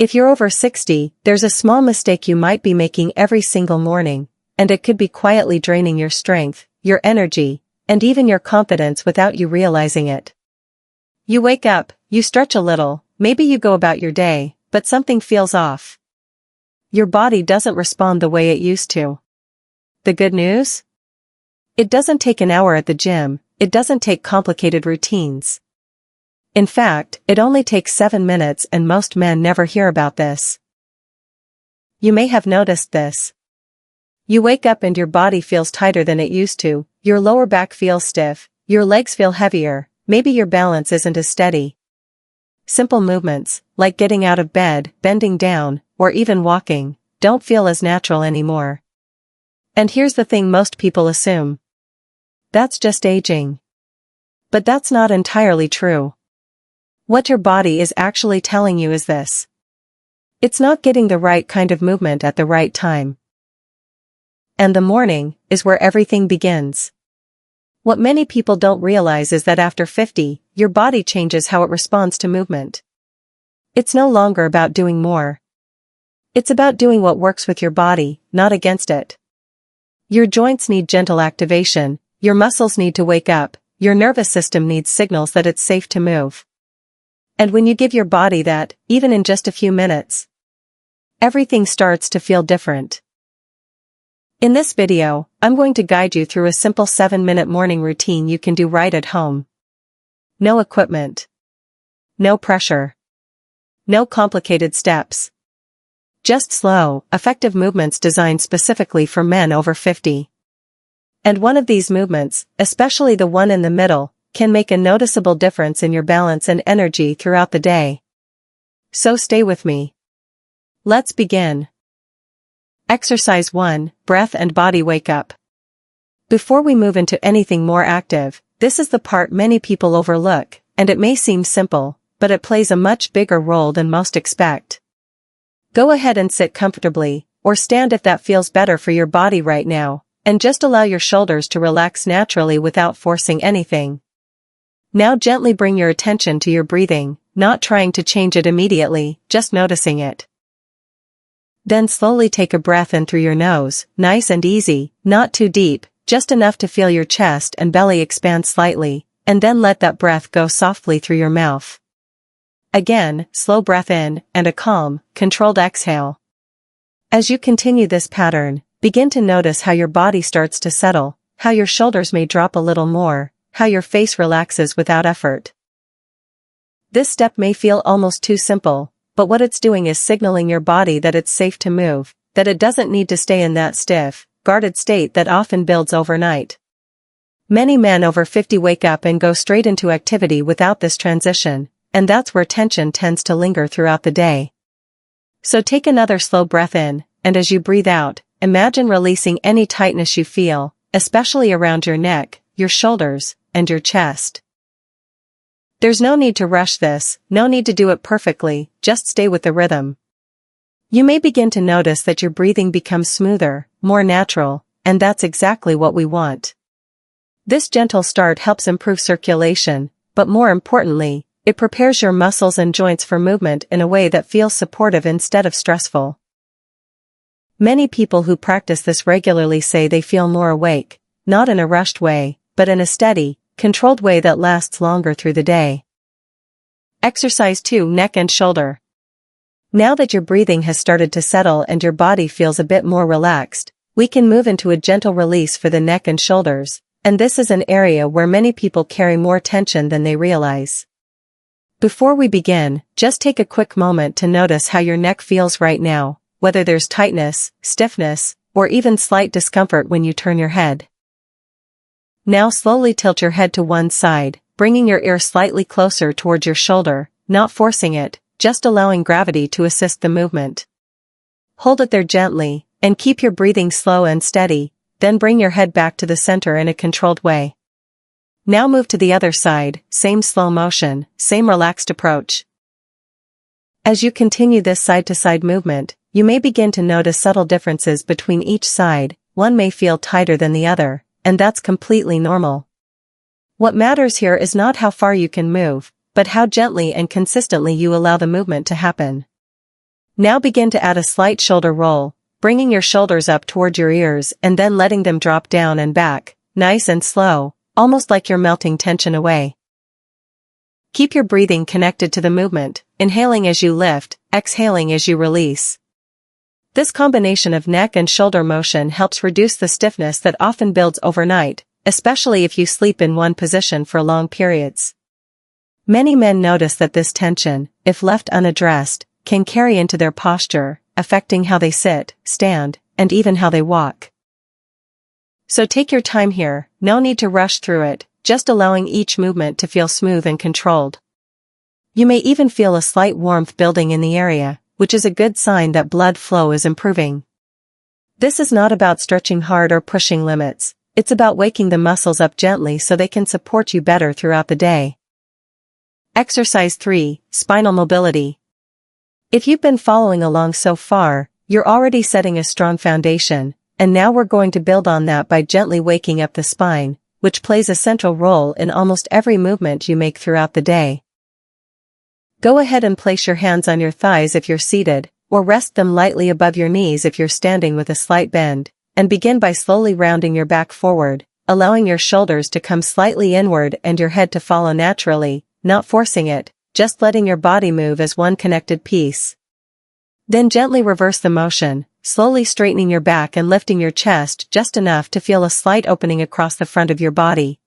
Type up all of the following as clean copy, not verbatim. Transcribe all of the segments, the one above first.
If you're over 60, there's a small mistake you might be making every single morning, and it could be quietly draining your strength, your energy, and even your confidence without you realizing it. You wake up, you stretch a little, maybe you go about your day, but something feels off. Your body doesn't respond the way it used to. The good news? It doesn't take an hour at the gym, it doesn't take complicated routines. In fact, it only takes 7 minutes, and most men never hear about this. You may have noticed this. You wake up and your body feels tighter than it used to, your lower back feels stiff, your legs feel heavier, maybe your balance isn't as steady. Simple movements, like getting out of bed, bending down, or even walking, don't feel as natural anymore. And here's the thing most people assume. That's just aging. But that's not entirely true. What your body is actually telling you is this. It's not getting the right kind of movement at the right time. And the morning is where everything begins. What many people don't realize is that after 50, your body changes how it responds to movement. It's no longer about doing more. It's about doing what works with your body, not against it. Your joints need gentle activation, your muscles need to wake up, your nervous system needs signals that it's safe to move. And when you give your body that, even in just a few minutes, everything starts to feel different. In this video, I'm going to guide you through a simple 7-minute morning routine you can do right at home. No equipment. No pressure. No complicated steps. Just slow, effective movements designed specifically for men over 50. And one of these movements, especially the one in the middle, can make a noticeable difference in your balance and energy throughout the day. So stay with me. Let's begin. Exercise 1, breath and body wake up. Before we move into anything more active, this is the part many people overlook, and it may seem simple, but it plays a much bigger role than most expect. Go ahead and sit comfortably, or stand if that feels better for your body right now, and just allow your shoulders to relax naturally without forcing anything. Now gently bring your attention to your breathing, not trying to change it immediately, just noticing it. Then slowly take a breath in through your nose, nice and easy, not too deep, just enough to feel your chest and belly expand slightly, and then let that breath go softly through your mouth. Again, slow breath in, and a calm, controlled exhale. As you continue this pattern, begin to notice how your body starts to settle, how your shoulders may drop a little more, how your face relaxes without effort. This step may feel almost too simple, but what it's doing is signaling your body that it's safe to move, that it doesn't need to stay in that stiff, guarded state that often builds overnight. Many men over 50 wake up and go straight into activity without this transition, and that's where tension tends to linger throughout the day. So take another slow breath in, and as you breathe out, imagine releasing any tightness you feel, especially around your neck, your shoulders, and your chest. There's no need to rush this, no need to do it perfectly, just stay with the rhythm. You may begin to notice that your breathing becomes smoother, more natural, and that's exactly what we want. This gentle start helps improve circulation, but more importantly, it prepares your muscles and joints for movement in a way that feels supportive instead of stressful. Many people who practice this regularly say they feel more awake, not in a rushed way, but in a steady, controlled way that lasts longer through the day. Exercise 2, neck and shoulder. Now that your breathing has started to settle and your body feels a bit more relaxed, we can move into a gentle release for the neck and shoulders, and this is an area where many people carry more tension than they realize. Before we begin, just take a quick moment to notice how your neck feels right now, whether there's tightness, stiffness, or even slight discomfort when you turn your head. Now slowly tilt your head to one side, bringing your ear slightly closer towards your shoulder, not forcing it, just allowing gravity to assist the movement. Hold it there gently, and keep your breathing slow and steady, then bring your head back to the center in a controlled way. Now move to the other side, same slow motion, same relaxed approach. As you continue this side-to-side movement, you may begin to notice subtle differences between each side, one may feel tighter than the other, and that's completely normal. What matters here is not how far you can move, but how gently and consistently you allow the movement to happen. Now begin to add a slight shoulder roll, bringing your shoulders up toward your ears and then letting them drop down and back, nice and slow, almost like you're melting tension away. Keep your breathing connected to the movement, inhaling as you lift, exhaling as you release. This combination of neck and shoulder motion helps reduce the stiffness that often builds overnight, especially if you sleep in one position for long periods. Many men notice that this tension, if left unaddressed, can carry into their posture, affecting how they sit, stand, and even how they walk. So take your time here, no need to rush through it, just allowing each movement to feel smooth and controlled. You may even feel a slight warmth building in the area, which is a good sign that blood flow is improving. This is not about stretching hard or pushing limits, it's about waking the muscles up gently so they can support you better throughout the day. Exercise 3, Spinal Mobility. If you've been following along so far, you're already setting a strong foundation, and now we're going to build on that by gently waking up the spine, which plays a central role in almost every movement you make throughout the day. Go ahead and place your hands on your thighs if you're seated, or rest them lightly above your knees if you're standing with a slight bend, and begin by slowly rounding your back forward, allowing your shoulders to come slightly inward and your head to follow naturally, not forcing it, just letting your body move as one connected piece. Then gently reverse the motion, slowly straightening your back and lifting your chest just enough to feel a slight opening across the front of your body.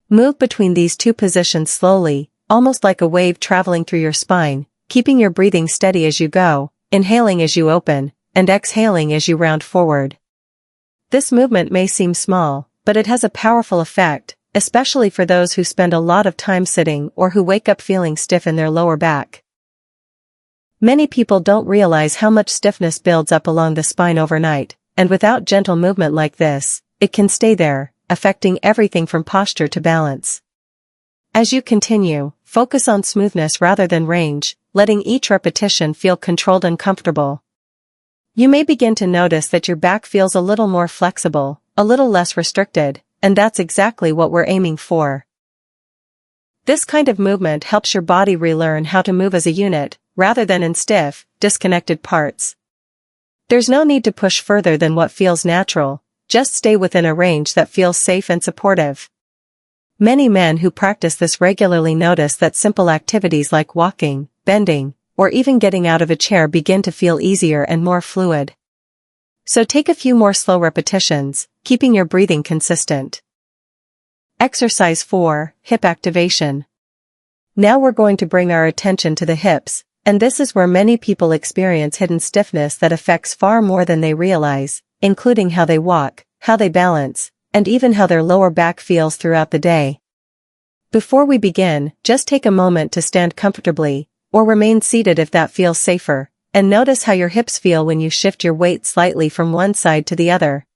Move between these two positions slowly, almost like a wave traveling through your spine, keeping your breathing steady as you go, inhaling as you open, and exhaling as you round forward. This movement may seem small, but it has a powerful effect, especially for those who spend a lot of time sitting or who wake up feeling stiff in their lower back. Many people don't realize how much stiffness builds up along the spine overnight, and without gentle movement like this, it can stay there, affecting everything from posture to balance. As you continue, focus on smoothness rather than range, letting each repetition feel controlled and comfortable. You may begin to notice that your back feels a little more flexible, a little less restricted, and that's exactly what we're aiming for. This kind of movement helps your body relearn how to move as a unit, rather than in stiff, disconnected parts. There's no need to push further than what feels natural, just stay within a range that feels safe and supportive. Many men who practice this regularly notice that simple activities like walking, bending, or even getting out of a chair begin to feel easier and more fluid. So take a few more slow repetitions, keeping your breathing consistent. Exercise 4, Hip Activation. Now we're going to bring our attention to the hips, and this is where many people experience hidden stiffness that affects far more than they realize, including how they walk, how they balance, and even how their lower back feels throughout the day. Before we begin, just take a moment to stand comfortably, or remain seated if that feels safer, and notice how your hips feel when you shift your weight slightly from one side to the other.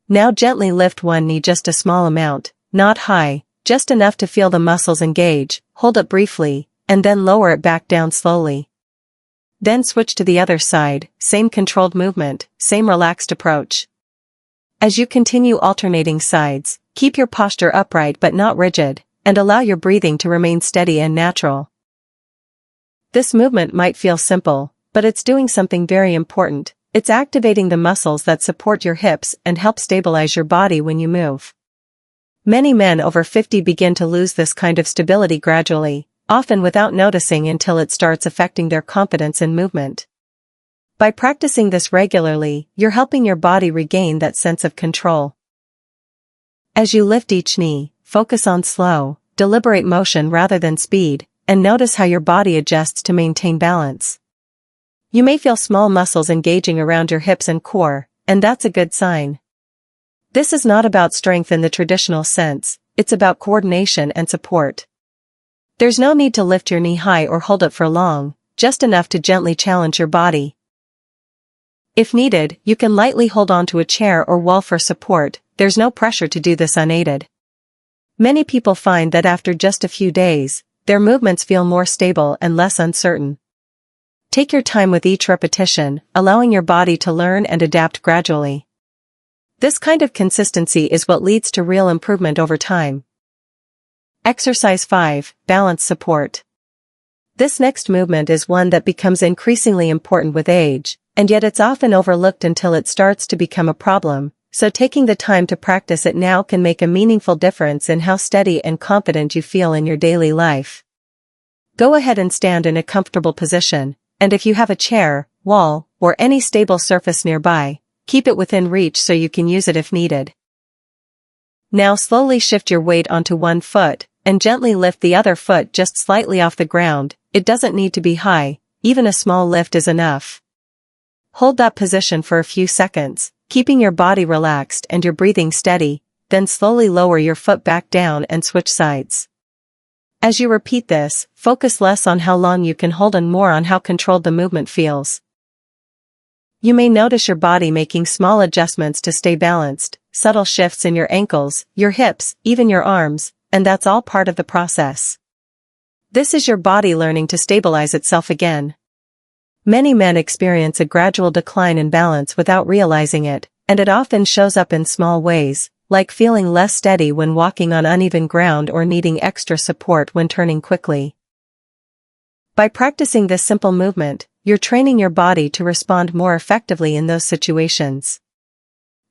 Now gently lift one knee just a small amount, not high, just enough to feel the muscles engage, hold it briefly, and then lower it back down slowly. Then switch to the other side, same controlled movement, same relaxed approach. As you continue alternating sides, keep your posture upright but not rigid, and allow your breathing to remain steady and natural. This movement might feel simple, but it's doing something very important. It's activating the muscles that support your hips and help stabilize your body when you move. Many men over 50 begin to lose this kind of stability gradually, often without noticing until it starts affecting their confidence in movement. By practicing this regularly, you're helping your body regain that sense of control. As you lift each knee, focus on slow, deliberate motion rather than speed, and notice how your body adjusts to maintain balance. You may feel small muscles engaging around your hips and core, and that's a good sign. This is not about strength in the traditional sense, it's about coordination and support. There's no need to lift your knee high or hold it for long, just enough to gently challenge your body. If needed, you can lightly hold onto a chair or wall for support, there's no pressure to do this unaided. Many people find that after just a few days, their movements feel more stable and less uncertain. Take your time with each repetition, allowing your body to learn and adapt gradually. This kind of consistency is what leads to real improvement over time. Exercise 5, Balance Support. This next movement is one that becomes increasingly important with age, and yet it's often overlooked until it starts to become a problem, so taking the time to practice it now can make a meaningful difference in how steady and confident you feel in your daily life. Go ahead and stand in a comfortable position, and if you have a chair, wall, or any stable surface nearby, keep it within reach so you can use it if needed. Now slowly shift your weight onto one foot, and gently lift the other foot just slightly off the ground. It doesn't need to be high, even a small lift is enough. Hold that position for a few seconds, keeping your body relaxed and your breathing steady, then slowly lower your foot back down and switch sides. As you repeat this, focus less on how long you can hold and more on how controlled the movement feels. You may notice your body making small adjustments to stay balanced, subtle shifts in your ankles, your hips, even your arms, and that's all part of the process. This is your body learning to stabilize itself again. Many men experience a gradual decline in balance without realizing it, and it often shows up in small ways, like feeling less steady when walking on uneven ground or needing extra support when turning quickly. By practicing this simple movement, you're training your body to respond more effectively in those situations.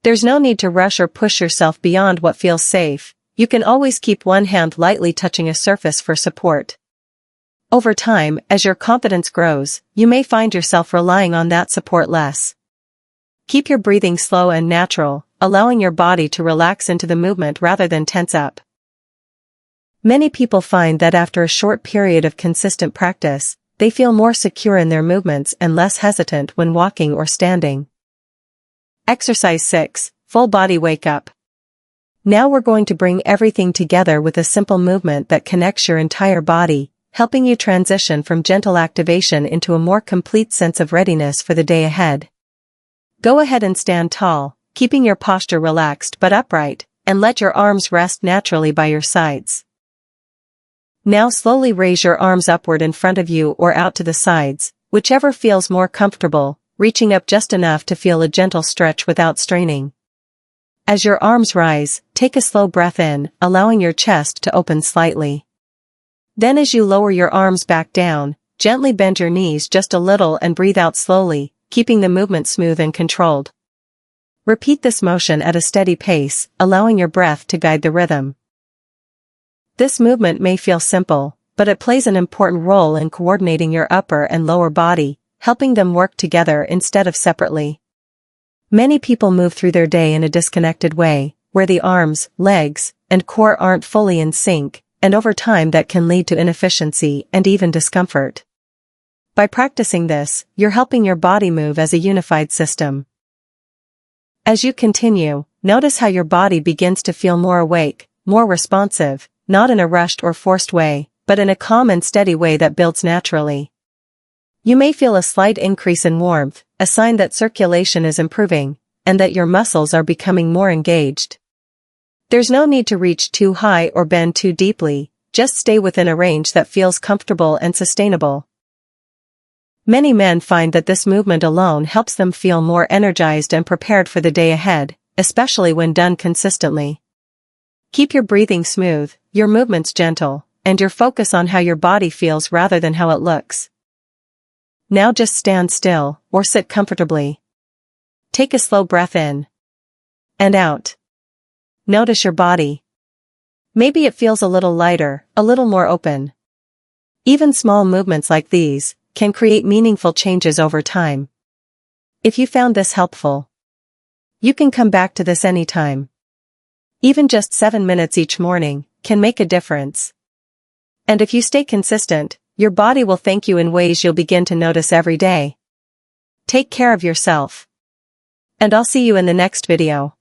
There's no need to rush or push yourself beyond what feels safe. You can always keep one hand lightly touching a surface for support. Over time, as your confidence grows, you may find yourself relying on that support less. Keep your breathing slow and natural, allowing your body to relax into the movement rather than tense up. Many people find that after a short period of consistent practice, they feel more secure in their movements and less hesitant when walking or standing. Exercise 6, Full Body Wake Up. Now we're going to bring everything together with a simple movement that connects your entire body, helping you transition from gentle activation into a more complete sense of readiness for the day ahead. Go ahead and stand tall, keeping your posture relaxed but upright, and let your arms rest naturally by your sides. Now slowly raise your arms upward in front of you or out to the sides, whichever feels more comfortable, reaching up just enough to feel a gentle stretch without straining. As your arms rise, take a slow breath in, allowing your chest to open slightly. Then as you lower your arms back down, gently bend your knees just a little and breathe out slowly, keeping the movement smooth and controlled. Repeat this motion at a steady pace, allowing your breath to guide the rhythm. This movement may feel simple, but it plays an important role in coordinating your upper and lower body, helping them work together instead of separately. Many people move through their day in a disconnected way, where the arms, legs, and core aren't fully in sync, and over time that can lead to inefficiency and even discomfort. By practicing this, you're helping your body move as a unified system. As you continue, notice how your body begins to feel more awake, more responsive, not in a rushed or forced way, but in a calm and steady way that builds naturally. You may feel a slight increase in warmth, a sign that circulation is improving, and that your muscles are becoming more engaged. There's no need to reach too high or bend too deeply, just stay within a range that feels comfortable and sustainable. Many men find that this movement alone helps them feel more energized and prepared for the day ahead, especially when done consistently. Keep your breathing smooth, your movements gentle, and your focus on how your body feels rather than how it looks. Now just stand still, or sit comfortably. Take a slow breath in and out. Notice your body. Maybe it feels a little lighter, a little more open. Even small movements like these can create meaningful changes over time. If you found this helpful, you can come back to this anytime. Even just 7 minutes each morning can make a difference. And if you stay consistent, your body will thank you in ways you'll begin to notice every day. Take care of yourself. And I'll see you in the next video.